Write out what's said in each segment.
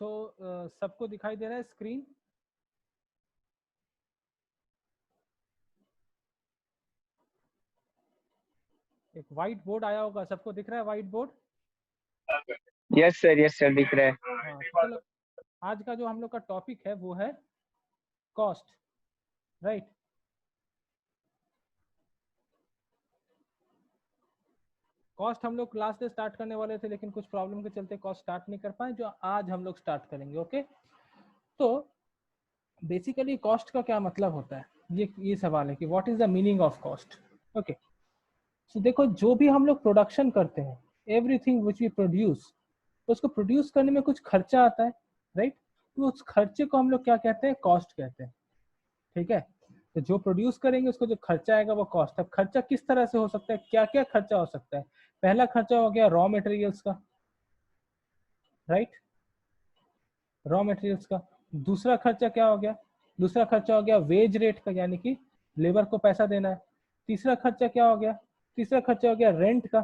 सो सबको दिखाई दे रहा है स्क्रीन? एक व्हाइट बोर्ड आया होगा, सबको दिख रहा है व्हाइट बोर्ड? यस सर दिख रहा है। हाँ, तो चलो आज का जो हम लोग का टॉपिक है वो है कॉस्ट, राइट? कॉस्ट हम लोग क्लास से स्टार्ट करने वाले थे, लेकिन कुछ प्रॉब्लम के चलते कॉस्ट स्टार्ट नहीं कर पाए, जो आज हम लोग स्टार्ट करेंगे। ओके, तो बेसिकली कॉस्ट का क्या मतलब होता है, ये सवाल है कि what is the meaning of cost. Okay, तो देखो जो भी हम लोग प्रोडक्शन करते हैं, एवरीथिंग विच वी प्रोड्यूस, उसको प्रोड्यूस करने में कुछ खर्चा आता है, राइट? तो उस खर्चे को हम लोग क्या कहते हैं? कॉस्ट कहते हैं। ठीक है, तो जो प्रोड्यूस करेंगे उसको जो खर्चा आएगा वो कॉस्ट है। खर्चा किस तरह से हो सकता है, क्या क्या खर्चा हो सकता है? पहला खर्चा हो गया रॉ मटेरियल्स का, राइट? रॉ मटेरियल्स का। दूसरा खर्चा क्या हो गया? दूसरा खर्चा हो गया वेज रेट का, यानी कि लेबर को पैसा देना है। तीसरा खर्चा क्या हो गया? तीसरा खर्चा हो गया रेंट का,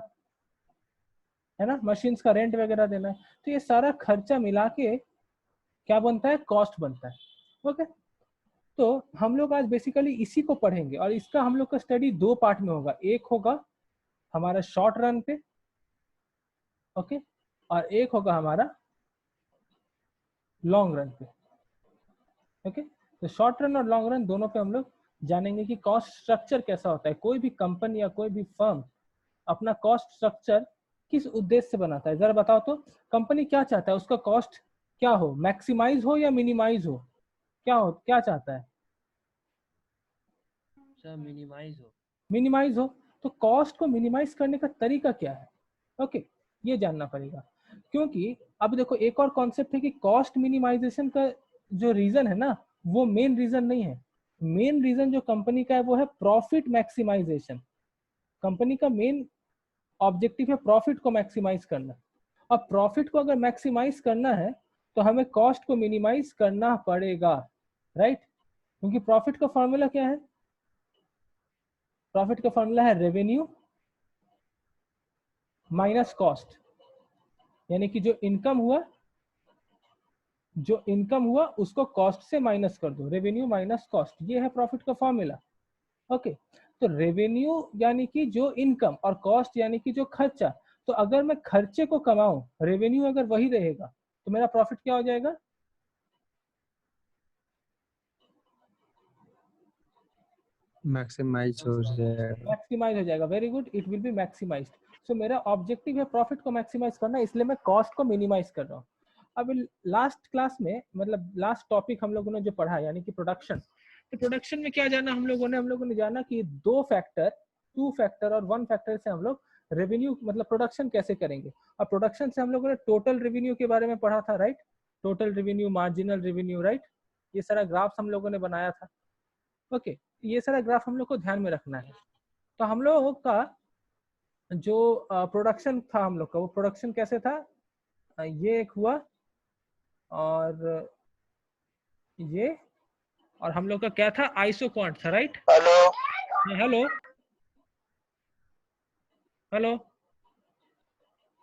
है ना, मशीन्स का रेंट वगैरह देना है। तो ये सारा खर्चा मिला के क्या बनता है? कॉस्ट बनता है। ओके, तो हम लोग आज बेसिकली इसी को पढ़ेंगे, और इसका हम लोग का स्टडी दो पार्ट में होगा। एक होगा हमारा शॉर्ट रन पे, ओके, और एक होगा हमारा लॉन्ग रन पे। ओके, तो शॉर्ट रन और लॉन्ग रन दोनों पे हम लोग जानेंगे कि कॉस्ट स्ट्रक्चर कैसा होता है। कोई भी कंपनी या कोई भी फर्म अपना कॉस्ट स्ट्रक्चर किस उद्देश्य से बनाता है, जरा बताओ तो। कंपनी क्या चाहता है, उसका कॉस्ट क्या हो, मैक्सिमाइज हो या मिनिमाइज हो? क्या चाहता है? सर मिनिमाइज हो। मिनिमाइज हो। तो कॉस्ट को मिनिमाइज करने का तरीका क्या है? ओके, ये जानना पड़ेगा। क्योंकि अब देखो एक और कॉन्सेप्ट है कि कॉस्ट मिनिमाइजेशन का जो रीजन है ना, वो मेन रीजन नहीं है। मेन रीजन जो कंपनी का है वो है प्रॉफिट मैक्सिमाइजेशन। कंपनी का मेन ऑब्जेक्टिव है प्रॉफिट को मैक्सिमाइज करना। अब प्रॉफिट को अगर मैक्सिमाइज करना है तो हमें कॉस्ट को मिनिमाइज करना पड़ेगा, राइट? क्योंकि प्रॉफिट का फॉर्मूला क्या है? प्रॉफिट का फॉर्मूला है रेवेन्यू माइनस कॉस्ट, यानी कि जो इनकम हुआ उसको कॉस्ट से माइनस कर दो, रेवेन्यू माइनस कॉस्ट, ये है प्रॉफिट का फॉर्मूला। ओके, तो रेवेन्यू यानी कि जो इनकम, और कॉस्ट यानी कि जो खर्चा। तो अगर मैं खर्चे को कमाऊं, रेवेन्यू अगर वही रहेगा, तो मेरा प्रॉफिट क्या हो जाएगा? मैक्सिमाइज हो जाएगा। मैक्सिमाइज हो जाएगा। Very good, it will be maximised. So मेरा ऑब्जेक्टिव है प्रॉफिट को मैक्सिमाइज करना, इसलिए मैं कॉस्ट को मिनिमाइज कर रहा हूँ। अब लास्ट क्लास में, मतलब लास्ट टॉपिक हम लोगों ने जो पढ़ा, यानी कि प्रोडक्शन। तो प्रोडक्शन में क्या जाना हम लोगों ने जाना कि टू फैक्टर और वन फैक्टर से हम लोग रेवेन्यू मतलब प्रोडक्शन कैसे करेंगे। और प्रोडक्शन से हम लोगों ने टोटल रेवेन्यू के बारे में पढ़ा था, right? Total revenue, marginal revenue, right? ये सारा ग्राफ्स हम लोगों ने बनाया था। ओके, ये सारा ग्राफ हम लोग को ध्यान में रखना है। तो हम लोग का जो प्रोडक्शन था हम लोग का, वो प्रोडक्शन कैसे था? ये एक हुआ, और ये, और हम लोग का क्या था? आइसो क्वांट था, right? Hello hello hello.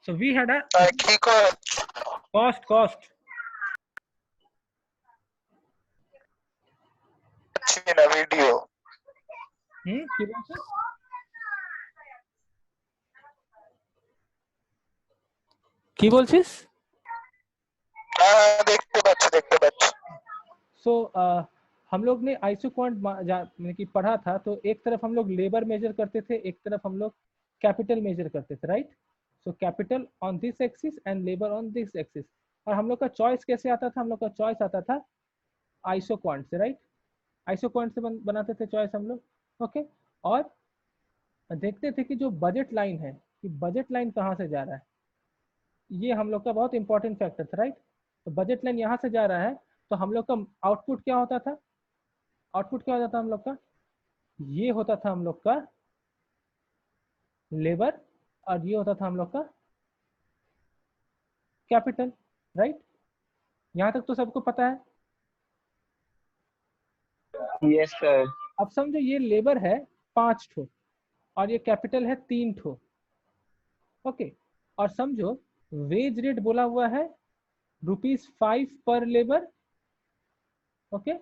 So we had a key cost अच्छी ना वीडियो কি বলছো? কি বলছিস? देखते बच्चे सो हम लोग ने आइसो क्वांट की पढ़ा था। तो एक तरफ हम लोग लेबर मेजर करते थे, एक तरफ हम लोग कैपिटल मेजर करते थे, right? So capital on this axis and labour on this axis. और हम लोग का चॉइस कैसे आता था? हम लोग का चॉइस आता था आइसो क्वांट से, राइट? आइसो क्वांट से बनाते थे चॉइस हम लोग। ओके, और देखते थे कि जो बजट लाइन है, कि बजट लाइन कहाँ से जा रहा है, ये हम लोग का बहुत इंपॉर्टेंट फैक्टर था, राइट? तो बजट लाइन यहाँ से जा रहा है, तो हम लोग का आउटपुट क्या होता था? आउटपुट क्या होता था हम लोग का? ये होता था हम लोग का लेबर, और ये होता था हम लोग का कैपिटल, राइट? यहाँ तक तो सबको पता है। Yes sir. अब समझो ये लेबर है 5 ठो, और ये कैपिटल है 3 ठो। ओके, और समझो वेज रेट बोला हुआ है ₹5 पर लेबर, ओके,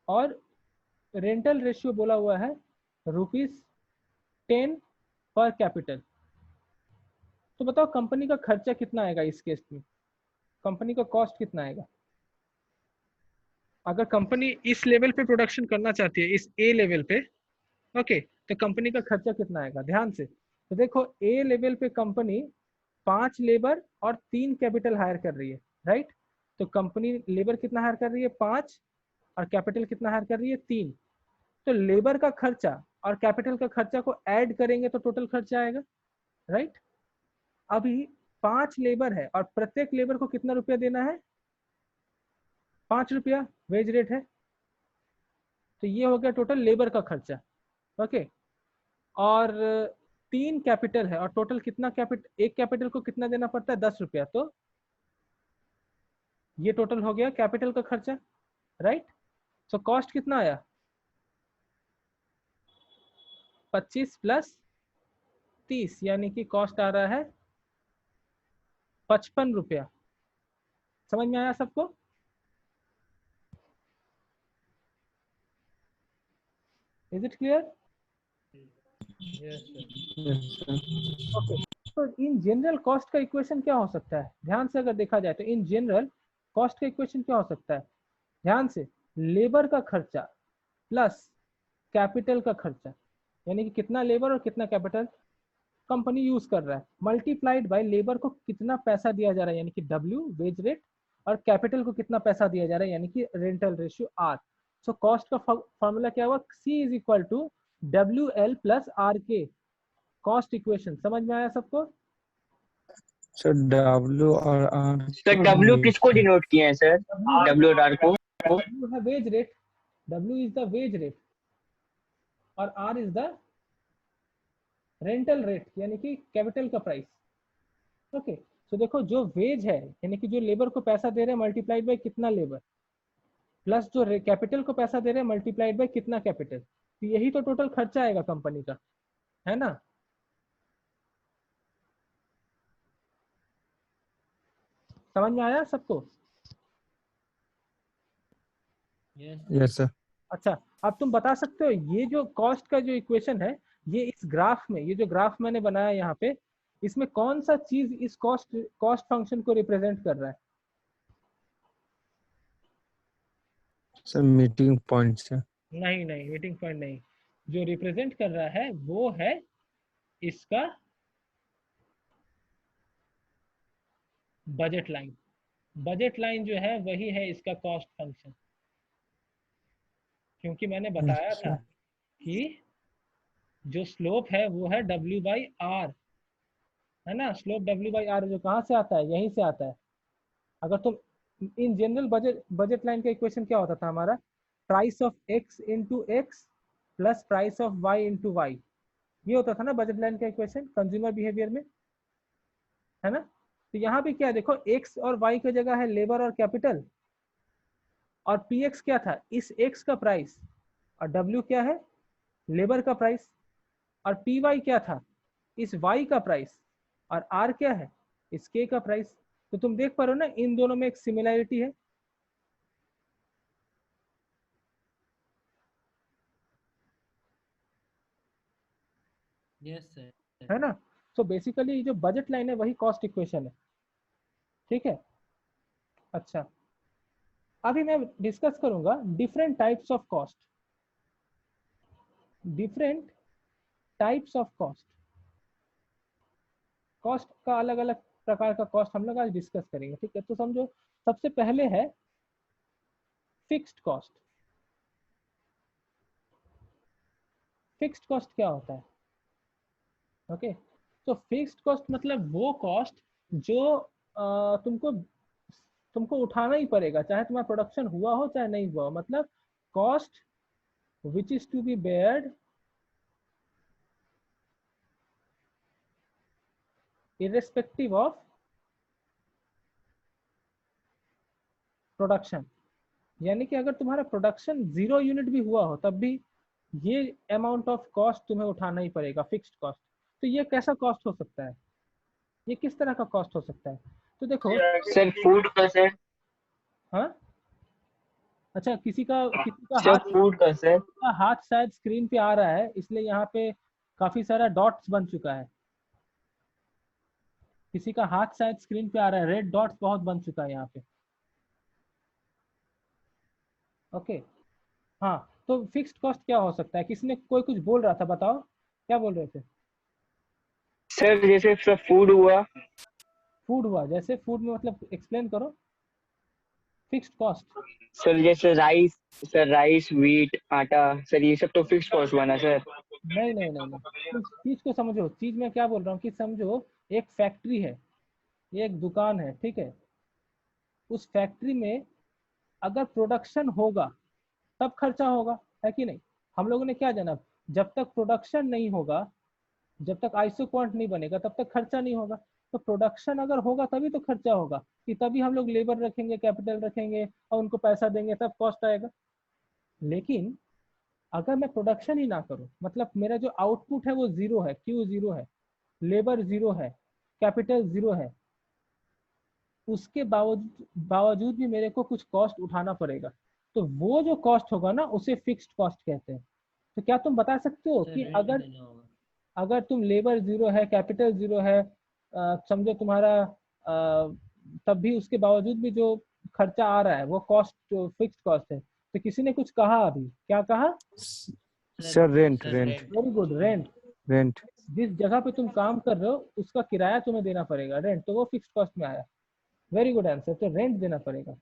और रेंटल रेशियो बोला हुआ है ₹10 पर कैपिटल। तो बताओ कंपनी का खर्चा कितना आएगा इस केस में, कंपनी का कॉस्ट कितना आएगा? अगर कंपनी इस लेवल पे प्रोडक्शन करना चाहती है, इस ए लेवल पे, ओके, तो कंपनी का खर्चा कितना आएगा? ध्यान से तो देखो, ए लेवल पे कंपनी 5 लेबर और 3 कैपिटल हायर कर रही है, राइट? तो कंपनी लेबर कितना हायर कर रही है? 5, और कैपिटल कितना हायर कर रही है? 3। तो लेबर का खर्चा और कैपिटल का खर्चा को ऐड करेंगे तो टोटल खर्चा आएगा, राइट? अभी 5 लेबर है और प्रत्येक लेबर को कितना रुपया देना है? 5 रुपया वेज रेट है। तो ये हो गया टोटल लेबर का खर्चा, ओके। और 3 कैपिटल है और टोटल कितना कैपिटल, एक कैपिटल को कितना देना पड़ता है? 10 रुपया। तो ये टोटल हो गया कैपिटल का खर्चा, राइट? सो कॉस्ट कितना आया? 25 प्लस 30, यानी कि कॉस्ट आ रहा है 55 रुपया। समझ में आया सबको? Is it clear? ओके, तो इन जनरल कॉस्ट का इक्वेशन क्या हो सकता है? ध्यान से अगर देखा जाए तो इन जनरल कॉस्ट का इक्वेशन क्या हो सकता है? ध्यान से, लेबर का खर्चा प्लस कैपिटल का खर्चा, यानी कि कितना लेबर और कितना कैपिटल कंपनी यूज कर रहा है, मल्टीप्लाइड बाय लेबर को कितना पैसा दिया जा रहा है, यानी कि W वेज रेट, और कैपिटल को कितना पैसा दिया जा रहा है, यानी कि rental ratio R। So cost का फॉर्मूला क्या हुआ? C is equal to WL plus RK, cost equation. समझ में आया सबको? सर W और R तो W किसको डिनोट किए हैं सर? W और R को? W है wage rate, W is the wage rate, और R is the rental rate, यानी कि कैपिटल का प्राइस, ओके। तो देखो, जो वेज है यानी कि जो लेबर को पैसा दे रहे हैं मल्टीप्लाइड बाय कितना लेबर, प्लस जो कैपिटल को पैसा दे रहे हैं मल्टीप्लाइड बाय कितना कैपिटल, तो यही तो टोटल खर्चा आएगा कंपनी का, है ना? समझ में आया सबको? Yes sir. अच्छा, अब तुम बता सकते हो ये जो कॉस्ट का जो इक्वेशन है, ये इस ग्राफ में, ये जो ग्राफ मैंने बनाया यहाँ पे, इसमें कौन सा चीज इस कॉस्ट फंक्शन को रिप्रेजेंट कर रहा है? Sir meeting point sir. नहीं नहीं, मीटिंग पॉइंट नहीं, जो रिप्रेजेंट कर रहा है वो है इसका बजट लाइन। बजट लाइन जो है वही है इसका कॉस्ट फंक्शन, क्योंकि मैंने बताया था कि जो स्लोप है वो है W/R, है ना? स्लोप W/R जो कहाँ से आता है? यहीं से आता है। अगर तुम इन जनरल बजट लाइन का इक्वेशन क्या होता था हमारा? Price of X into X plus price of Y into Y, ये होता था ना बजट लाइन का इक्वेशन कंज्यूमर बिहेवियर में, है ना? तो यहाँ भी क्या है देखो, X और Y की जगह है लेबर और कैपिटल, और PX क्या था? इस X का प्राइस, और W क्या है? लेबर का प्राइस, और PY क्या था? इस Y का प्राइस, और R क्या है? इस K का प्राइस। तो तुम देख पा रहे हो ना, इन दोनों में एक सिमिलैरिटी है, यस सर। है ना? सो बेसिकली जो बजट लाइन है वही कॉस्ट इक्वेशन है, ठीक है? अच्छा, अभी मैं डिस्कस करूंगा different types of cost, different types of cost. Cost का अलग अलग प्रकार का कॉस्ट हम लोग आज डिस्कस करेंगे, ठीक है? तो समझो, सबसे पहले है फिक्स्ड कॉस्ट। फिक्स्ड कॉस्ट क्या होता है? ओके, तो फिक्स्ड कॉस्ट मतलब वो कॉस्ट जो तुमको उठाना ही पड़ेगा, चाहे तुम्हारा प्रोडक्शन हुआ हो चाहे नहीं हुआ हो, मतलब cost which is to be beared irrespective of production. यानी कि अगर तुम्हारा प्रोडक्शन 0 यूनिट भी हुआ हो तब भी ये अमाउंट ऑफ कॉस्ट तुम्हें उठाना ही पड़ेगा, फिक्स्ड कॉस्ट। तो ये कैसा कॉस्ट हो सकता है? ये किस तरह का कॉस्ट हो सकता है? तो देखो सर फूड का सर, हाँ अच्छा किसी का सर फूड का सर, हाथ शायद स्क्रीन पे आ रहा है, इसलिए यहाँ पे काफी सारा डॉट्स बन चुका है। किसी का हाथ शायद स्क्रीन पे आ रहा है, रेड डॉट्स बहुत बन चुका है यहाँ पे। ओके हाँ, तो फिक्स्ड कॉस्ट क्या हो सकता है? किसी ने कोई कुछ बोल रहा था, बताओ क्या बोल रहे थे? सर जैसे सर फूड हुआ, फूड हुआ, जैसे फूड में मतलब एक्सप्लेन करो फिक्स्ड कॉस्ट। सर जैसे राइस, सर राइस व्हीट आटा, सर ये सब तो फिक्स कॉस्ट हुआ ना सर। नहीं नहीं नहीं नहीं, तुम चीज को समझो, चीज में क्या बोल रहा हूँ कि समझो एक फैक्ट्री है, ये एक दुकान है, ठीक है। उस फैक्ट्री में अगर प्रोडक्शन होगा तब खर्चा होगा, है कि नहीं? हम लोगों ने क्या जाना, जब तक प्रोडक्शन नहीं होगा, जब तक आइसो क्वांट नहीं बनेगा तब तक खर्चा नहीं होगा। तो प्रोडक्शन अगर होगा तभी तो खर्चा होगा, कि तभी हम लोग लेबर रखेंगे, कैपिटल रखेंगे और उनको पैसा देंगे, तब कॉस्ट आएगा। लेकिन अगर मैं प्रोडक्शन ही ना करूं, मतलब मेरा जो आउटपुट है वो जीरो है, क्यू जीरो है, लेबर जीरो है, कैपिटल जीरो है, उसके बावजूद भी मेरे को कुछ कॉस्ट उठाना पड़ेगा, तो वो जो कॉस्ट होगा ना उसे फिक्स्ड कॉस्ट कहते हैं। तो क्या तुम बता सकते हो कि अगर अगर तुम लेबर जीरो है, कैपिटल जीरो है, समझो तुम्हारा तब भी उसके बावजूद भी जो खर्चा आ रहा है वो कॉस्ट फिक्स्ड कॉस्ट है, तो किसी ने कुछ कहा, अभी क्या कहा? Sir rent rent very good, rent. Rent. जिस जगह पे तुम काम कर रहे हो उसका किराया तुम्हें देना पड़ेगा, रेंट, तो वो फिक्स्ड कॉस्ट में आया। वेरी गुड आंसर, तो रेंट देना पड़ेगा।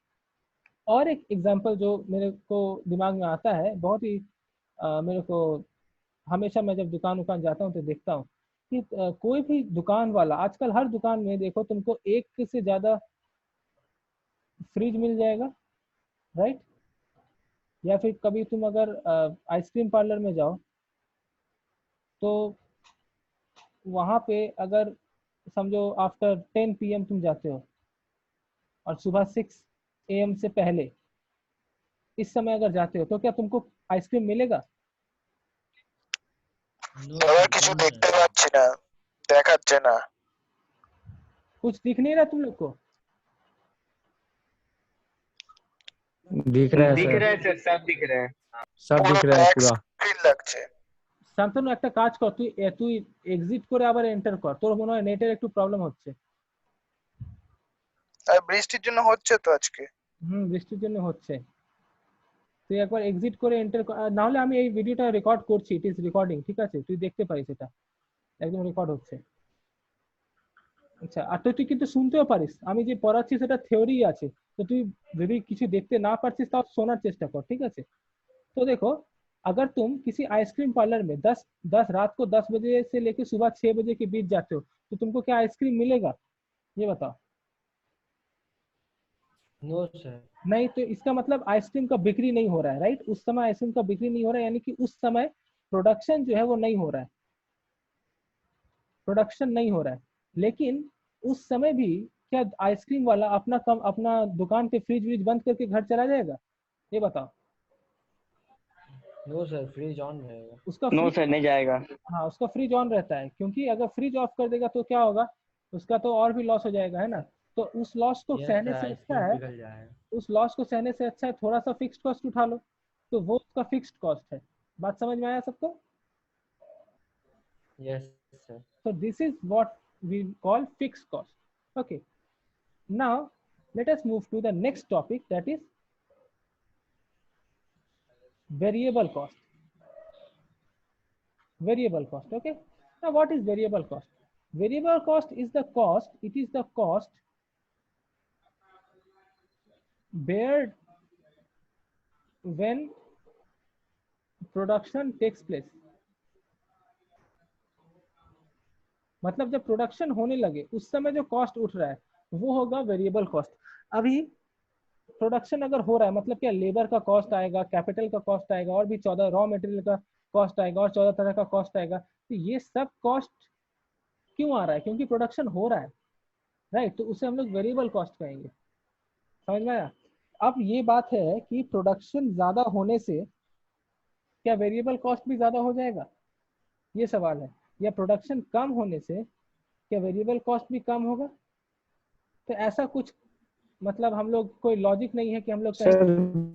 और एक एग्जांपल जो मेरे को दिमाग में आता है, बहुत ही मेरे को हमेशा, मैं जब दुकान उकान जाता हूँ तो देखता हूँ कि कोई भी दुकान वाला, आजकल हर दुकान में देखो तुमको एक से ज्यादा फ्रिज मिल जाएगा, राइट? या फिर कभी तुम अगर आइसक्रीम पार्लर में जाओ तो वहाँ पे अगर समझो आफ्टर 10 PM तुम जाते हो और सुबह 6 AM से पहले, इस समय अगर जाते हो तो क्या तुमको आइसक्रीम मिलेगा? এবার কিছু দেখতে পাচ্ছি না, দেখাচ্ছে না। कुछ दिख नहीं रहा तुम लोग को? दिख रहा है दिख सर, रहा है सर, सब दिख रहा है। सब পুরো दिख रहा है ব্ল্যাক पूरा। স্ক্রিন লাগছে। শান্তনু একটা কাজ কর, তুই এক্সিট করে আবার এন্টার কর, তোর মনে হয় নেটের একটু প্রবলেম হচ্ছে। আর বৃষ্টির জন্য হচ্ছে তো আজকে। বৃষ্টির জন্য হচ্ছে। তুই একবার এক্সিট করে এন্টার, না হলে আমি এই ভিডিওটা রেকর্ড করছি, ইট ইজ রেকর্ডিং, ঠিক আছে? তুই দেখতে পারিস, এটা একদম রেকর্ড হচ্ছে। আচ্ছা, আর তুই কিন্তু শুনতেও পারিস, আমি যে পড়াচ্ছি সেটা থিওরি আছে, তো তুই যদি কিছু দেখতে না পারছিস তাও শোনার চেষ্টা কর, ঠিক আছে? तो देखो, अगर तुम किसी आइसक्रीम पार्लर में 10 रात को 10 बजे से लेकर सुबह 6 बजे के बीच जाते हो, तो तुमको क्या आइसक्रीम मिलेगा? ये बताओ। No sir. नहीं, तो इसका मतलब आइसक्रीम का बिक्री नहीं हो रहा है, राइट? उस समय आइसक्रीम का बिक्री नहीं हो रहा है, यानी कि उस समय प्रोडक्शन जो है वो नहीं हो रहा है, प्रोडक्शन नहीं हो रहा है। लेकिन उस समय भी क्या आइसक्रीम वाला अपना दुकान के फ्रिज व्रिज बंद करके घर चला जाएगा? ये बताओ। नो सर, फ्रिज ऑन रहेगा। उसका नो सर नहीं जाएगा। हाँ, उसका फ्रिज ऑन रहता है, क्योंकि अगर फ्रिज ऑफ कर देगा तो क्या होगा, उसका तो और भी लॉस हो जाएगा, है ना? तो उस लॉस को यस सहने सर, से अच्छा आइसक्रीम है, पिघल जाएगा। उस लॉस को सहने से अच्छा है थोड़ा सा फिक्स्ड कॉस्ट उठा लो, तो वो उसका फिक्स्ड कॉस्ट है। बात समझ में आया सबको? Yes sir. So this is what we call fixed cost. Okay. Now let us move to the next topic, that is variable cost. Variable cost. Okay. Now what is variable cost? Variable cost is the cost. It is the cost bared when production takes place. मतलब जब production होने लगे उस समय जो cost उठ रहा है वो होगा वेरिएबल कॉस्ट। अभी प्रोडक्शन अगर हो रहा है मतलब क्या, लेबर का कॉस्ट आएगा, कैपिटल का कॉस्ट आएगा, और भी 14 रॉ मटेरियल का कॉस्ट आएगा, और 14 तरह का कॉस्ट आएगा। तो ये सब कॉस्ट क्यों आ रहा है? क्योंकि प्रोडक्शन हो रहा है, राइट? तो उसे हम लोग वेरिएबल कॉस्ट कहेंगे। समझ में आया? अब ये बात है कि प्रोडक्शन ज्यादा होने से क्या वेरिएबल कॉस्ट भी ज्यादा हो जाएगा, ये सवाल है। या प्रोडक्शन कम होने से क्या वेरिएबल कॉस्ट भी कम होगा? तो ऐसा कुछ मतलब हम लोग कोई लॉजिक नहीं है कि हम लोग कहें। सर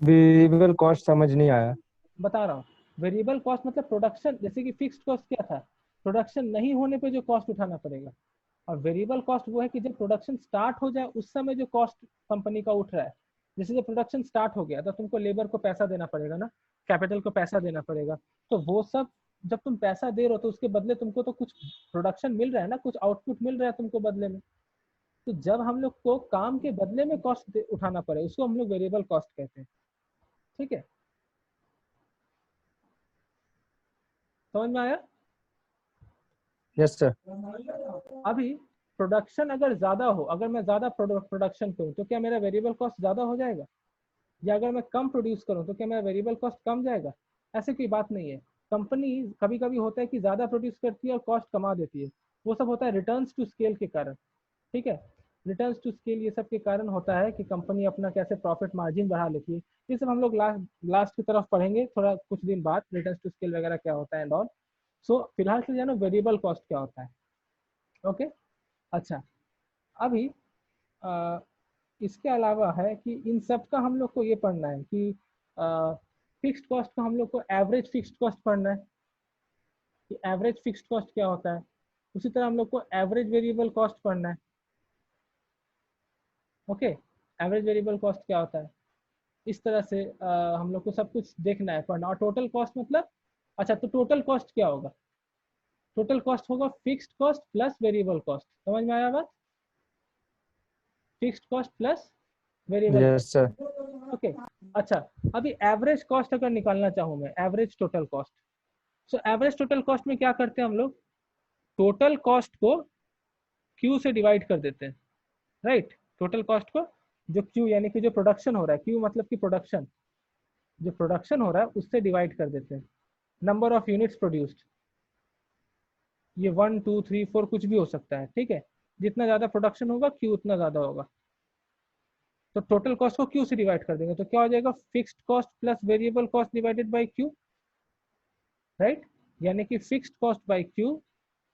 वेरिएबल कॉस्ट समझ नहीं आया। बता रहा हूँ, वेरिएबल कॉस्ट मतलब प्रोडक्शन, जैसे कि फिक्स्ड कॉस्ट क्या था, प्रोडक्शन नहीं होने पे जो कॉस्ट उठाना पड़ेगा, और वेरिएबल कॉस्ट वो है कि जब प्रोडक्शन स्टार्ट हो जाए उस समय जो कॉस्ट कंपनी का उठ रहा है। जैसे जब प्रोडक्शन स्टार्ट हो गया तो तुमको लेबर को पैसा देना पड़ेगा ना, कैपिटल को पैसा देना पड़ेगा, तो वो सब जब तुम पैसा दे रहे हो तो उसके बदले तुमको तो कुछ प्रोडक्शन मिल रहा है ना, कुछ आउटपुट मिल रहा है तुमको बदले में। तो जब हम लोग को काम के बदले में कॉस्ट उठाना पड़े उसको हम लोग वेरिएबल कॉस्ट कहते हैं। ठीक है, समझ में आया? Yes sir. अभी प्रोडक्शन अगर ज्यादा हो, अगर मैं ज्यादा प्रोडक्शन करूं तो क्या मेरा वेरिएबल कॉस्ट ज्यादा हो जाएगा, या अगर मैं कम प्रोड्यूस करूं तो क्या मेरा वेरिएबल कॉस्ट कम जाएगा? ऐसे कोई बात नहीं है। कंपनी कभी कभी होता है कि ज्यादा प्रोड्यूस करती है और कॉस्ट कमा देती है, वो सब होता है रिटर्न्स टू स्केल के कारण। ठीक है, रिटर्न्स टू स्केल ये सब के कारण होता है कि कंपनी अपना कैसे प्रॉफिट मार्जिन बढ़ा लेती है। ये सब हम लोग लास्ट की तरफ पढ़ेंगे थोड़ा कुछ दिन बाद, रिटर्न्स टू स्केल वगैरह क्या होता है एंड ऑल। सो फिलहाल के लिए जानो वेरिएबल कॉस्ट क्या होता है। ओके, अच्छा, अभी इसके अलावा है कि इन सब का हम लोग को ये पढ़ना है कि फिक्स्ड कॉस्ट का हम लोग को एवरेज फिक्स्ड कॉस्ट पढ़ना है कि एवरेज फिक्स्ड कॉस्ट क्या होता है। उसी तरह हम लोग को एवरेज वेरिएबल कॉस्ट पढ़ना है। ओके, एवरेज वेरिएबल कॉस्ट क्या होता है, इस तरह से हम लोग को सब कुछ देखना है, पढ़ना। और टोटल कॉस्ट मतलब, अच्छा तो टोटल कॉस्ट क्या होगा? टोटल कॉस्ट होगा fixed cost plus variable cost. समझ में आया बात? Fixed cost plus variable yes sir. Cost. Okay, अच्छा, अभी एवरेज कॉस्ट अगर निकालना चाहूँ मैं, average total cost, so average total cost में क्या करते हैं हम लोग, टोटल कॉस्ट को क्यू से डिवाइड कर देते हैं। राइट, टोटल कॉस्ट को जो क्यू यानी कि जो प्रोडक्शन हो रहा है, क्यू मतलब कि प्रोडक्शन, जो प्रोडक्शन हो रहा है उससे डिवाइड कर देते हैं। नंबर ऑफ यूनिट्स प्रोड्यूस्ड, ये 1 2 3 4 कुछ भी हो सकता है। ठीक है, जितना ज्यादा प्रोडक्शन होगा क्यू उतना ज्यादा होगा, तो टोटल कॉस्ट को क्यू से डिवाइड कर देंगे तो क्या हो जाएगा, fixed cost plus variable cost divided by Q. Right, यानी कि fixed cost by Q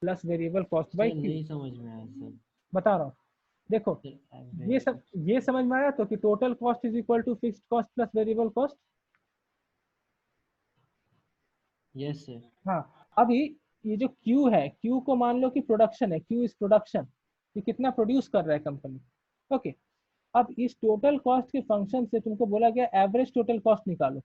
plus variable cost by sir Q. नहीं समझ में आया सर। बता रहा हूँ, देखो सर ये समझ में आया तो कि total cost is equal to fixed cost plus variable cost. Yes sir. हाँ, अभी ये जो Q है, Q को मान लो कि प्रोडक्शन है, Q इज प्रोडक्शन, ये कितना प्रोड्यूस कर रहा है कंपनी। ओके, अब इस टोटल कॉस्ट के फंक्शन से तुमको बोला गया एवरेज टोटल कॉस्ट निकालो।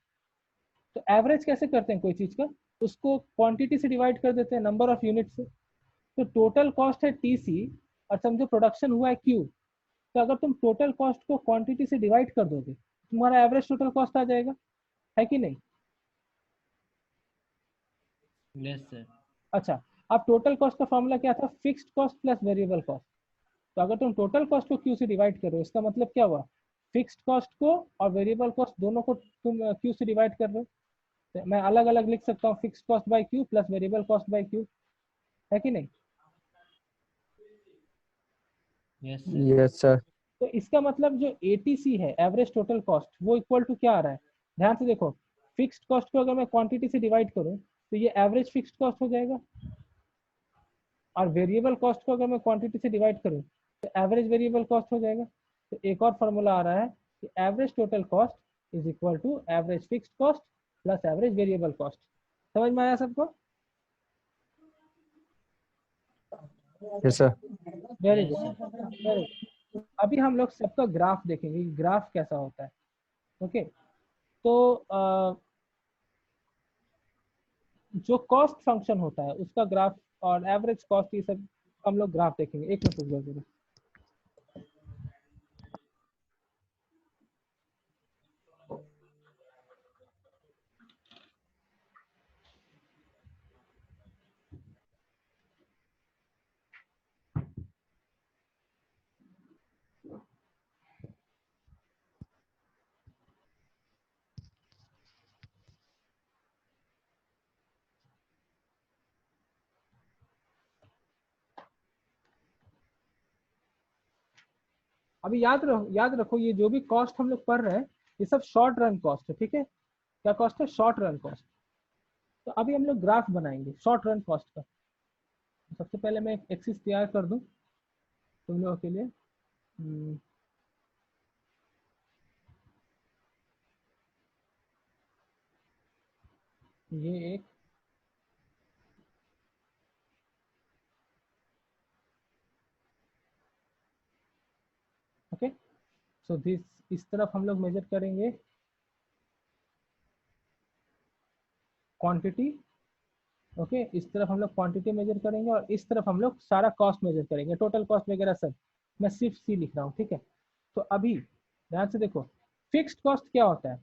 तो एवरेज कैसे करते हैं कोई चीज का, उसको क्वांटिटी से डिवाइड कर देते हैं, नंबर ऑफ यूनिट से। तो टोटल कॉस्ट है TC और समझो प्रोडक्शन हुआ है Q, तो अगर तुम टोटल कॉस्ट को क्वांटिटी से डिवाइड कर दोगे तुम्हारा एवरेज टोटल कॉस्ट आ जाएगा, है कि नहीं? Yes sir. अच्छा, अब टोटल कॉस्ट का फॉर्मूला क्या था, fixed cost plus variable cost. तो अगर तुम टोटल कॉस्ट को क्यू से डिवाइड करो इसका मतलब क्या हुआ, फिक्स्ड कॉस्ट को और वेरिएबल कॉस्ट दोनों को तुम क्यू से डिवाइड कर रहे हो। तो मैं अलग अलग लिख सकता हूँ, fixed cost by Q plus variable cost by Q, है कि नहीं? Yes sir. Yes sir. तो इसका मतलब जो ATC है, एवरेज टोटल कॉस्ट, वो इक्वल टू क्या आ रहा है, ध्यान से देखो, फिक्स्ड कॉस्ट को अगर मैं क्वांटिटी से डिवाइड करूँ तो ये एवरेज फिक्स्ड कॉस्ट हो जाएगा, और वेरिएबल कॉस्ट को अगर मैं क्वांटिटी से डिवाइड करूँ तो एवरेज वेरिएबल कॉस्ट हो जाएगा। तो एक और फॉर्मूला आ रहा है कि average total cost is equal to average fixed cost plus average variable cost. समझ में आया सबको? Yes sir. Very yes good, sir. Very good. अभी हम लोग सबका ग्राफ देखेंगे, ग्राफ कैसा होता है। ओके, तो जो कॉस्ट फंक्शन होता है उसका ग्राफ और एवरेज कॉस्ट, ये सब हम लोग ग्राफ देखेंगे। एक मिनट रुक जाओ। अभी याद रखो ये जो भी कॉस्ट हम लोग पढ़ रहे हैं ये सब शॉर्ट रन कॉस्ट है। ठीक है, क्या कॉस्ट है, शॉर्ट रन कॉस्ट। तो अभी हम लोग ग्राफ बनाएंगे शॉर्ट रन कॉस्ट का। सबसे पहले मैं एक एक्सिस तैयार कर दूं तुम लोगों के लिए। हम्म, ये एक ओके, सो दिस, इस तरफ हम लोग मेजर करेंगे क्वांटिटी, ओके, इस तरफ हम लोग क्वांटिटी मेजर करेंगे और इस तरफ हम लोग सारा कॉस्ट मेजर करेंगे, टोटल कॉस्ट वगैरह सब। मैं सिर्फ सी लिख रहा हूँ, ठीक है। तो अभी ध्यान से देखो, फिक्स्ड कॉस्ट क्या होता है।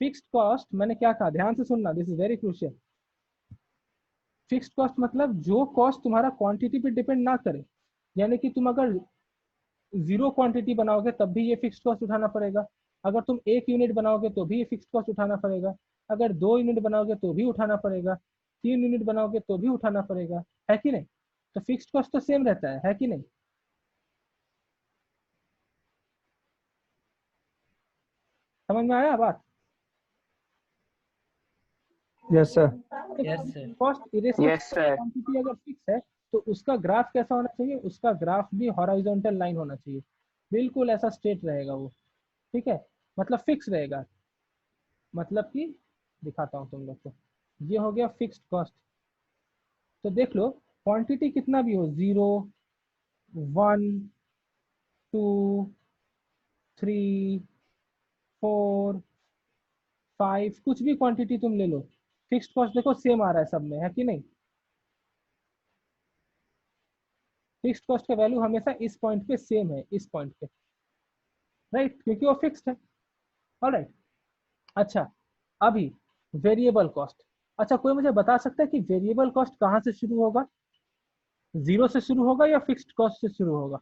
फिक्स्ड कॉस्ट मैंने क्या कहा, ध्यान से सुनना, this is very crucial. Fixed cost मतलब जो कॉस्ट तुम्हारा क्वांटिटी पे डिपेंड ना करे, यानी कि तुम अगर 0 क्वांटिटी बनाओगे तब भी ये फिक्स्ड कॉस्ट उठाना पड़ेगा, अगर तुम 1 यूनिट बनाओगे तो भी ये फिक्स्ड कॉस्ट उठाना पड़ेगा, अगर 2 यूनिट बनाओगे तो भी उठाना पड़ेगा, 3 यूनिट बनाओगे तो भी उठाना पड़ेगा, है कि नहीं। तो फिक्स्ड कॉस्ट तो सेम रहता है कि नहीं। समझ में आया बात। Yes sir. Yes, sir. Cost Yes, sir. Quantity अगर फिक्स है तो उसका ग्राफ कैसा होना चाहिए, उसका ग्राफ भी हॉरिजॉन्टल लाइन होना चाहिए, बिल्कुल ऐसा स्ट्रेट रहेगा वो, ठीक है, मतलब फिक्स रहेगा। मतलब कि दिखाता हूँ तुम लोग को, ये हो गया फिक्स्ड कॉस्ट। तो देख लो क्वांटिटी कितना भी हो, 0, 1, 2, 3, 4, 5, कुछ भी क्वांटिटी तुम ले लो, फिक्स्ड कॉस्ट देखो सेम आ रहा है सब में, है कि नहीं। फिक्स्ड कॉस्ट का वैल्यू हमेशा इस पॉइंट पे सेम है, इस पॉइंट पे, राइट, क्योंकि वो फिक्स्ड है। ऑलराइट, अच्छा अभी वेरिएबल कॉस्ट। अच्छा कोई मुझे बता सकता है कि वेरिएबल कॉस्ट कहाँ से शुरू होगा, 0 से शुरू होगा या फिक्स्ड कॉस्ट से शुरू होगा।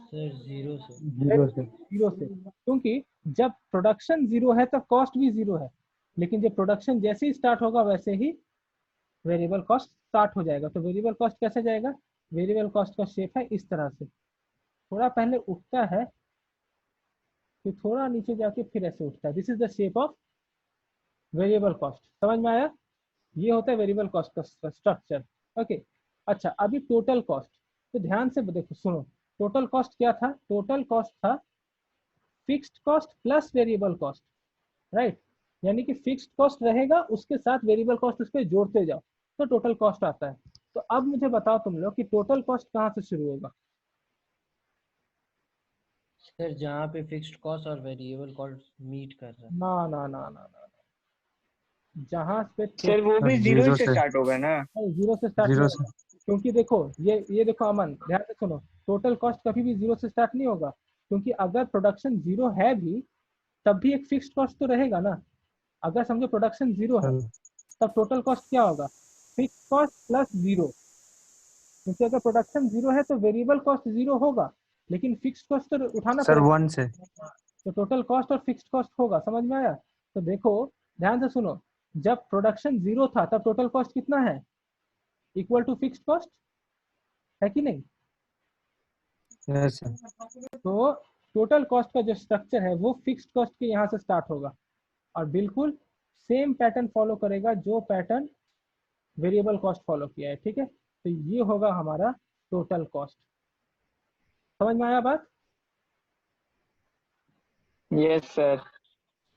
Sir, 0 से। 0 से। 0 से, क्योंकि जब प्रोडक्शन 0 है तब कॉस्ट भी 0 है, लेकिन जब प्रोडक्शन जैसे ही स्टार्ट होगा वैसे ही वेरिएबल कॉस्ट स्टार्ट हो जाएगा। तो वेरिएबल कॉस्ट कैसे जाएगा, वेरिएबल कॉस्ट का शेप है इस तरह से, थोड़ा पहले उठता है फिर थोड़ा नीचे जाके फिर ऐसे उठता है, this is the shape of variable cost. समझ में आया, ये होता है वेरिएबल कॉस्ट का स्ट्रक्चर। ओके, अच्छा अभी टोटल कॉस्ट, तो ध्यान से देखो सुनो, टोटल कॉस्ट क्या था, टोटल कॉस्ट था fixed cost plus variable cost, right, यानी कि फिक्स्ड कॉस्ट रहेगा उसके साथ वेरिएबल कॉस्ट उस पर जोड़ते जाओ तो टोटल कॉस्ट आता है। तो अब मुझे बताओ तुम लोग कि टोटल कॉस्ट कहाँ से शुरू होगा। सर जहाँ पे फिक्स्ड कॉस्ट और वेरिएबल कॉस्ट मीट कर रहा है। ना ना ना ना ना, जहाँ पे Sir, वो भी 0 0 से से। स्टार्ट होगा ना? 0 से स्टार्ट नहीं 0 होगा, से। क्योंकि देखो ये देखो अमन, ध्यान से सुनो, टोटल कॉस्ट कभी भी 0 से स्टार्ट नहीं होगा, क्योंकि अगर प्रोडक्शन 0 है भी तब भी एक फिक्स्ड कॉस्ट तो रहेगा ना। अगर समझो प्रोडक्शन 0 है तब टोटल कॉस्ट क्या होगा, फिक्स्ड कॉस्ट प्लस 0, क्योंकि अगर प्रोडक्शन 0 है तो वेरिएबल कॉस्ट 0 होगा लेकिन फिक्स्ड कॉस्ट तो उठाना सर पड़ेगा, 1 से। तो टोटल कॉस्ट और फिक्स्ड कॉस्ट होगा। समझ में आया। तो देखो ध्यान से सुनो, जब प्रोडक्शन 0 था तब टोटल कॉस्ट कितना है, इक्वल टू फिक्स्ड कॉस्ट, है कि नहीं। Yes sir. तो टोटल कॉस्ट का जो स्ट्रक्चर है वो फिक्स्ड कॉस्ट के यहाँ से स्टार्ट होगा और बिल्कुल सेम पैटर्न फॉलो करेगा जो पैटर्न वेरिएबल कॉस्ट फॉलो किया है, ठीक है। तो ये होगा हमारा टोटल कॉस्ट। समझ में आया बात। Yes, sir.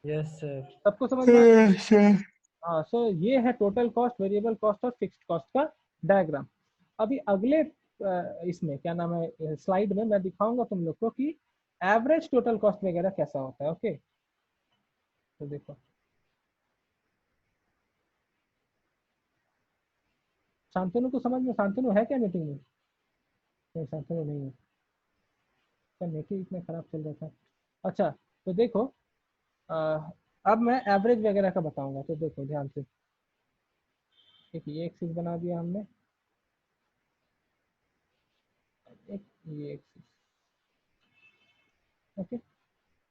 Yes sir. सबको समझ में आया। सर। हाँ, सो ये है टोटल कॉस्ट, वेरिएबल कॉस्ट और फिक्स्ड कॉस्ट का डायग्राम। अभी अगले इसमें क्या नाम है स्लाइड में मैं दिखाऊंगा तुम लोग को कि एवरेज टोटल कॉस्ट वगैरह कैसा होता है। ओके, तो देखो शांतनु को समझ में, शांतनु है क्या मीटिंग में, नहीं शांतनु नहीं है, क्या नेट ही इतना खराब चल रहा था। अच्छा तो देखो अ, अब मैं एवरेज वगैरह का बताऊंगा, तो देखो ध्यान से, एक ये एक्सिस बना दिया हमने, एक ये एक्सिस, ओके।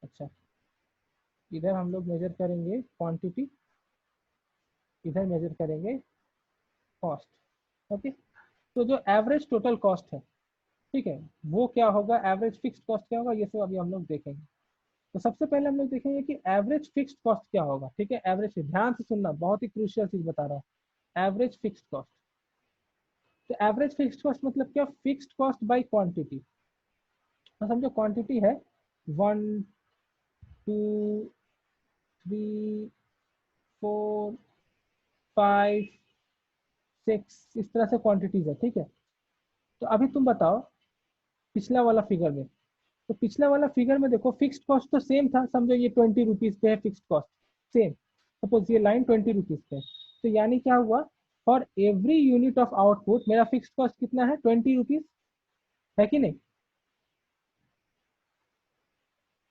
अच्छा इधर हम लोग मेजर करेंगे क्वांटिटी, इधर मेजर करेंगे कॉस्ट, ओके। तो जो एवरेज टोटल कॉस्ट है, ठीक है, वो क्या होगा, एवरेज फिक्स्ड कॉस्ट क्या होगा, ये सब अभी हम लोग देखेंगे। तो सबसे पहले हम लोग देखेंगे कि एवरेज फिक्स्ड कॉस्ट क्या होगा, ठीक है। एवरेज, ध्यान से सुनना, बहुत ही क्रूशियल चीज बता रहा हूँ, एवरेज फिक्स्ड कॉस्ट। तो एवरेज फिक्स्ड कॉस्ट मतलब क्या, फिक्स्ड कॉस्ट बाय क्वांटिटी। तो समझो क्वांटिटी है 1 2 3 4 5 6, इस तरह से क्वांटिटीज है, ठीक है। तो अभी तुम बताओ पिछला वाला फिगर में, तो पिछला वाला फिगर में देखो फिक्स्ड कॉस्ट तो सेम था, समझो ये 20 रुपीज पे है फिक्स्ड कॉस्ट, सेम। सपोज ये लाइन 20 रुपीज पे है, तो यानी क्या हुआ, for every unit of output मेरा फिक्स्ड कॉस्ट कितना है, 20 रुपीज, है कि नहीं।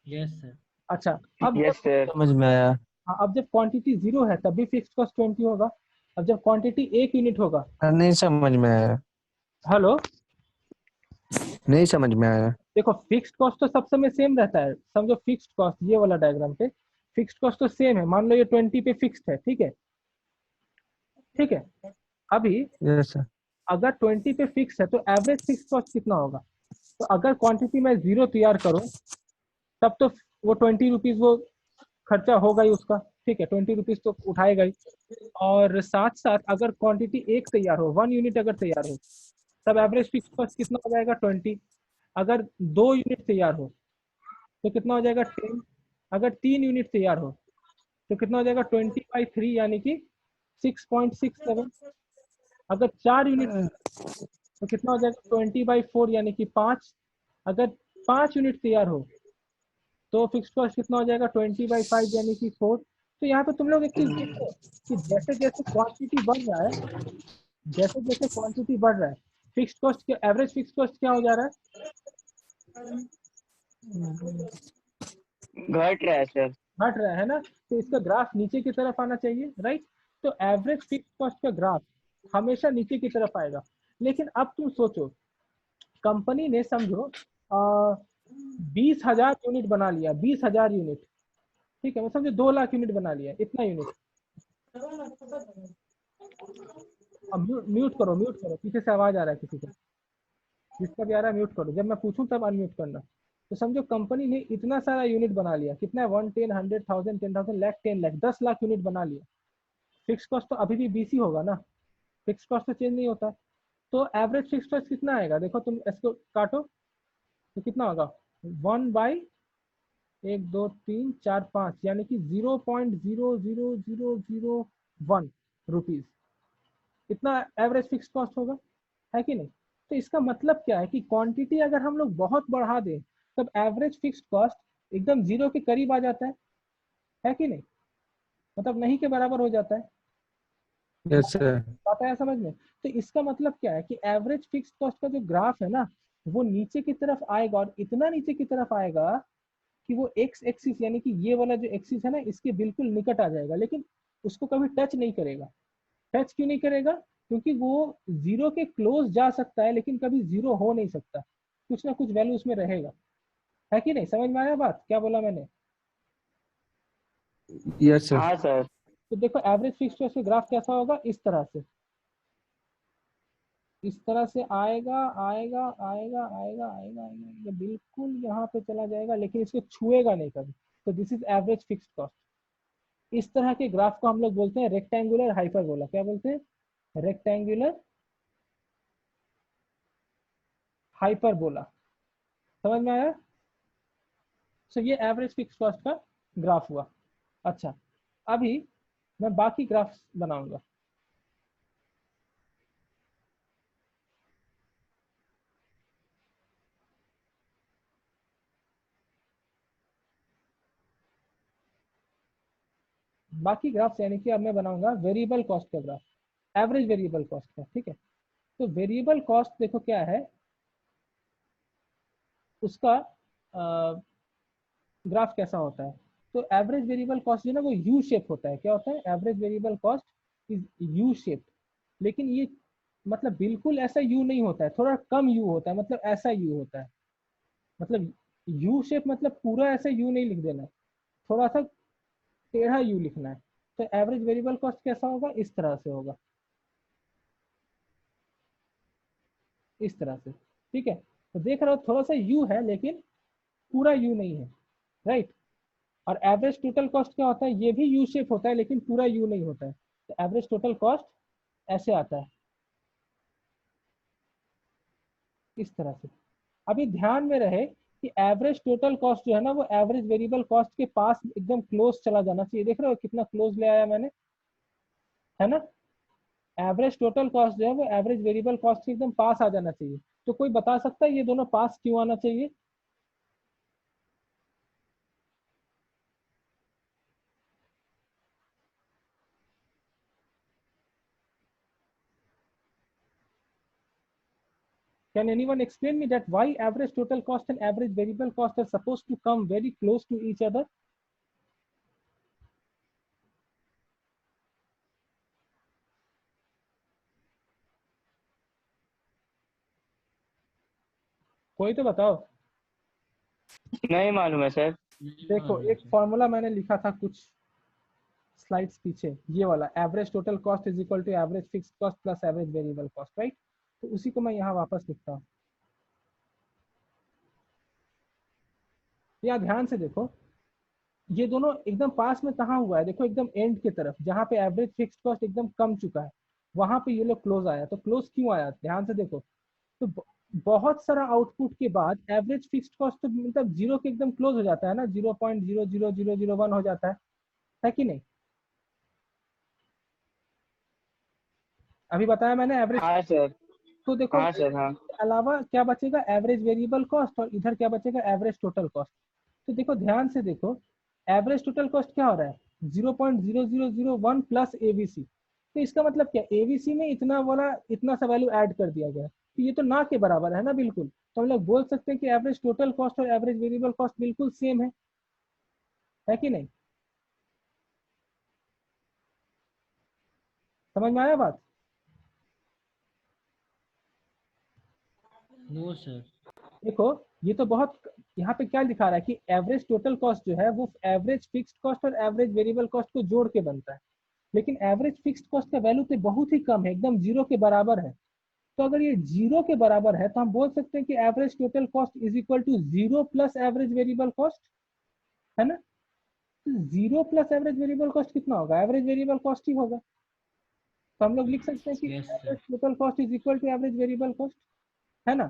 Yes sir. अच्छा, अब यस जब सर। समझ में आया। हाँ, अब जब क्वांटिटी 0 है तब भी फिक्स्ड कॉस्ट 20 होगा। अब जब क्वांटिटी 1 यूनिट होगा, नहीं समझ में आया। हेलो, नहीं समझ में आया। देखो फिक्स्ड कॉस्ट तो सब समय सेम रहता है, समझो फिक्स्ड कॉस्ट ये वाला डायग्राम पे फिक्स्ड कॉस्ट तो सेम है, मान लो ये 20 पे फिक्स्ड है, ठीक है, ठीक है। अभी यस सर। अगर 20 पे फिक्स है तो एवरेज फिक्स कॉस्ट कितना होगा, तो अगर क्वांटिटी में 0 तैयार करूं तब तो वो 20 रुपीज वो खर्चा होगा ही उसका, ठीक है, 20 रुपीज तो उठाएगा ही। और साथ साथ अगर क्वांटिटी 1 तैयार हो, 1 यूनिट अगर तैयार हो, तब एवरेज फिक्स कॉस्ट कितना हो जाएगा, 20। अगर 2 यूनिट तैयार हो तो कितना हो जाएगा, 10। अगर 3 यूनिट तैयार हो तो कितना हो जाएगा, 20/3 यानी कि 6.67। अगर 4 यूनिट तो कितना हो जाएगा, 20/4 यानी कि 5। अगर 5 यूनिट तैयार हो तो फिक्स कॉस्ट कितना हो जाएगा, 20/5 यानी कि 4। तो यहाँ पे तुम लोग एक चीज देखो कि जैसे जैसे क्वांटिटी बढ़ रहा है, जैसे जैसे क्वांटिटी बढ़ रहा है, फिक्स कॉस्ट के एवरेज फिक्स कॉस्ट क्या हो जा रहा है, घट रहा है सर। घट रहा है ना। तो इसका ग्राफ नीचे की तरफ आना चाहिए, राइट। तो एवरेज फिक्स कॉस्ट का ग्राफ हमेशा नीचे की तरफ आएगा। लेकिन अब तुम सोचो, कंपनी ने समझो 20,000 यूनिट बना लिया, 20,000 यूनिट, ठीक है, मैं समझो 2 लाख यूनिट बना लिया, इतना यूनिट। अब म्यूट करो, म्यूट करो, पीछे से आवाज आ रहा है किसी का, जिसका भी आ रहा है म्यूट करो, जब मैं पूछूं तब अनम्यूट करना। तो समझो कंपनी ने इतना सारा यूनिट बना लिया, कितना है, 1 10 100,000 10,000 लाख 10 लाख 10 लाख यूनिट बना लिया। फिक्स कॉस्ट तो अभी भी 20 ही होगा ना, फिक्स कॉस्ट तो चेंज नहीं होता। तो एवरेज फिक्स कॉस्ट कितना आएगा, देखो तुम इसको काटो तो कितना होगा, 1/1 2 3 4 5 यानी कि 0.00001 रुपीज, इतना एवरेज फिक्स कॉस्ट होगा, है कि नहीं। तो इसका मतलब क्या है कि क्वांटिटी अगर हम लोग बहुत बढ़ा दें तब एवरेज फिक्स कॉस्ट एकदम 0 के करीब आ जाता है कि नहीं, मतलब नहीं के बराबर हो जाता है। Yes sir. बात आया समझ में। तो इसका मतलब क्या है कि एवरेज फिक्स कॉस्ट का जो ग्राफ है ना, वो नीचे की तरफ आएगा, और इतना नीचे की तरफ आएगा कि वो एक्स एक्सिस यानी कि ये वाला जो एक्सिस है ना, इसके बिल्कुल निकट आ जाएगा, लेकिन उसको कभी टच नहीं करेगा। टच क्यों नहीं करेगा, क्योंकि वो 0 के क्लोज जा सकता है लेकिन कभी 0 हो नहीं सकता, कुछ ना कुछ वैल्यू उसमें रहेगा, है कि नहीं। समझ में आया बात, क्या बोला मैंने। Yes sir. हाँ सर। तो देखो एवरेज फिक्स कॉस्ट का ग्राफ कैसा होगा, इस तरह से, इस तरह से आएगा आएगा आएगा आएगा आएगा आएगा, ये बिल्कुल यहाँ पे चला जाएगा लेकिन इसको छुएगा नहीं कभी। तो this is average fixed cost. इस तरह के ग्राफ को हम लोग बोलते हैं रेक्टेंगुलर हाइपरबोला। क्या बोलते हैं, रेक्टेंगुलर हाइपरबोला। समझ में आया। सो ये एवरेज फिक्स कॉस्ट का ग्राफ हुआ। अच्छा, अभी मैं बाकी ग्राफ बनाऊंगा। बाकी ग्राफ यानी कि अब मैं बनाऊंगा वेरिएबल कॉस्ट का ग्राफ, एवरेज वेरिएबल कॉस्ट का, ठीक है। तो वेरिएबल कॉस्ट देखो क्या है, उसका ग्राफ कैसा होता है। तो एवरेज वेरिएबल कॉस्ट जो है ना वो यू शेप होता है। क्या होता है, average variable cost is U shape. लेकिन ये मतलब बिल्कुल ऐसा यू नहीं होता है, थोड़ा कम यू होता है, मतलब ऐसा यू होता है। मतलब यू शेप मतलब पूरा ऐसा यू नहीं लिख देना है, थोड़ा सा टेढ़ा यू लिखना है। तो एवरेज वेरिएबल कॉस्ट कैसा होगा, इस तरह से होगा, इस तरह से, ठीक है। तो देख रहे हो थोड़ा सा यू है लेकिन पूरा यू नहीं है, राइट। और एवरेज टोटल कॉस्ट क्या होता है, ये भी यू शेप होता है लेकिन पूरा यू नहीं होता है। तो एवरेज टोटल कॉस्ट ऐसे आता है, इस तरह से। अभी ध्यान में रहे कि कि एवरेज टोटल कॉस्ट जो है ना वो एवरेज वेरिएबल कॉस्ट के पास एकदम क्लोज चला जाना चाहिए। देख रहे हो कितना क्लोज ले आया मैंने, है ना। एवरेज टोटल कॉस्ट जो है वो एवरेज वेरिएबल कॉस्ट के एकदम पास आ जाना चाहिए। तो कोई बता सकता है ये दोनों पास क्यों आना चाहिए? Can anyone explain me that why average total cost and average variable cost are supposed to come very close to each other? कोई तो बताओ। नहीं मालूम है सर। देखो एक फॉर्मूला मैंने लिखा था कुछ स्लाइड्स पीछे, ये वाला average total cost is equal to average fixed cost plus average variable cost, right. तो उसी को मैं यहाँ वापस लिखता हूँ। यहाँ ध्यान से देखो, ये दोनों एकदम पास में कहाँ हुआ है, देखो एकदम एंड की तरफ जहाँ पे एवरेज फिक्स्ड कॉस्ट एकदम कम चुका है, वहां पे ये लोग क्लोज आया। तो क्लोज क्यों आया, ध्यान से देखो। तो बहुत सारा आउटपुट के बाद एवरेज फिक्स्ड कॉस्ट तो मतलब जीरो के एकदम क्लोज हो जाता है ना, 0.00001 हो जाता है कि नहीं? अभी बताया मैंने एवरेज। हाँ सर। तो देखो हाँ सर हाँ। इसके अलावा क्या बचेगा, एवरेज वेरिएबल कॉस्ट, और इधर क्या बचेगा, एवरेज टोटल कॉस्ट। तो देखो ध्यान से देखो, एवरेज टोटल कॉस्ट क्या हो रहा है, 0.0001 प्लस एवीसी। तो इसका मतलब क्या, एवीसी में इतना वाला इतना सा वैल्यू ऐड कर दिया गया, तो ये तो ना के बराबर है ना बिल्कुल। तो हम लोग बोल सकते हैं कि एवरेज टोटल कॉस्ट और एवरेज वेरिएबल कॉस्ट बिल्कुल सेम है कि नहीं? समझ में आया बात? No sir. देखो ये तो बहुत, यहाँ पे क्या दिखा रहा है कि एवरेज टोटल कॉस्ट जो है वो एवरेज फिक्स्ड कॉस्ट और एवरेज वेरिएबल कॉस्ट को जोड़ के बनता है, लेकिन एवरेज फिक्स्ड कॉस्ट का वैल्यू तो बहुत ही कम है, एकदम जीरो के बराबर है। तो अगर ये जीरो के बराबर है तो हम बोल सकते हैं कि average total cost is equal to zero plus average variable cost, है ना। तो zero plus average variable cost कितना होगा, एवरेज वेरिएबल कॉस्ट ही होगा। तो हम लोग लिख सकते हैं कि Yes, sir. Average total cost is equal to average variable cost, है ना।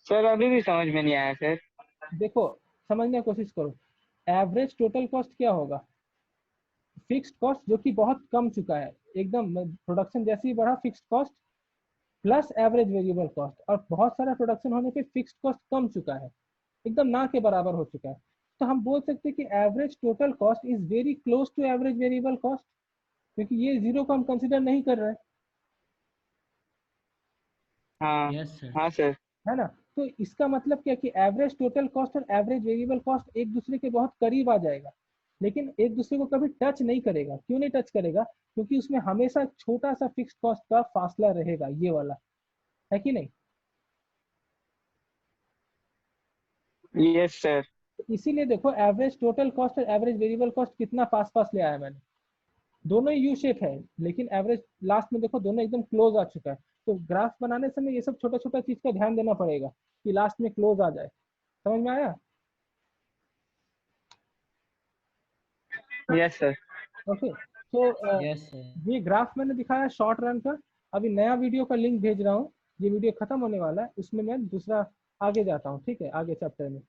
सर अभी भी समझ में नहीं आया सर। देखो समझने की कोशिश करो, एवरेज टोटल कॉस्ट क्या होगा, फिक्स्ड कॉस्ट जो कि बहुत कम चुका है, एकदम प्रोडक्शन जैसे ही बढ़ा fixed cost plus average variable cost, और बहुत सारा प्रोडक्शन होने पे फिक्स्ड कॉस्ट कम चुका है, एकदम ना के बराबर हो चुका है। तो हम बोल सकते हैं कि average total cost is very close to average variable cost, क्योंकि ये जीरो को हम कंसिडर नहीं कर रहे हैं, हाँ Yes, sir. हाँ सर। है ना। तो इसका मतलब क्या कि एवरेज टोटल कॉस्ट और एवरेज वेरिएबल कॉस्ट एक दूसरे के बहुत करीब आ जाएगा, लेकिन एक दूसरे को कभी टच नहीं करेगा। क्यों नहीं टच करेगा, क्योंकि उसमें हमेशा छोटा सा फिक्स्ड कॉस्ट का फासला रहेगा, ये वाला, है कि नहीं। Yes sir. तो इसीलिए देखो एवरेज टोटल कॉस्ट और एवरेज वेरिएबल कॉस्ट कितना पास पास ले आया मैंने, दोनों यू शेप है, लेकिन एवरेज लास्ट में देखो दोनों एकदम क्लोज आ चुका है। तो ग्राफ बनाने समय ये सब छोटा छोटा चीज का ध्यान देना पड़ेगा कि लास्ट में क्लोज आ जाए। समझ में आया? Yes sir. ओके। तो Yes, sir. ये ग्राफ मैंने दिखाया शॉर्ट रन का। अभी नया वीडियो का लिंक भेज रहा हूँ, ये वीडियो खत्म होने वाला है, उसमें मैं दूसरा आगे जाता हूँ, ठीक है, आगे चैप्टर में।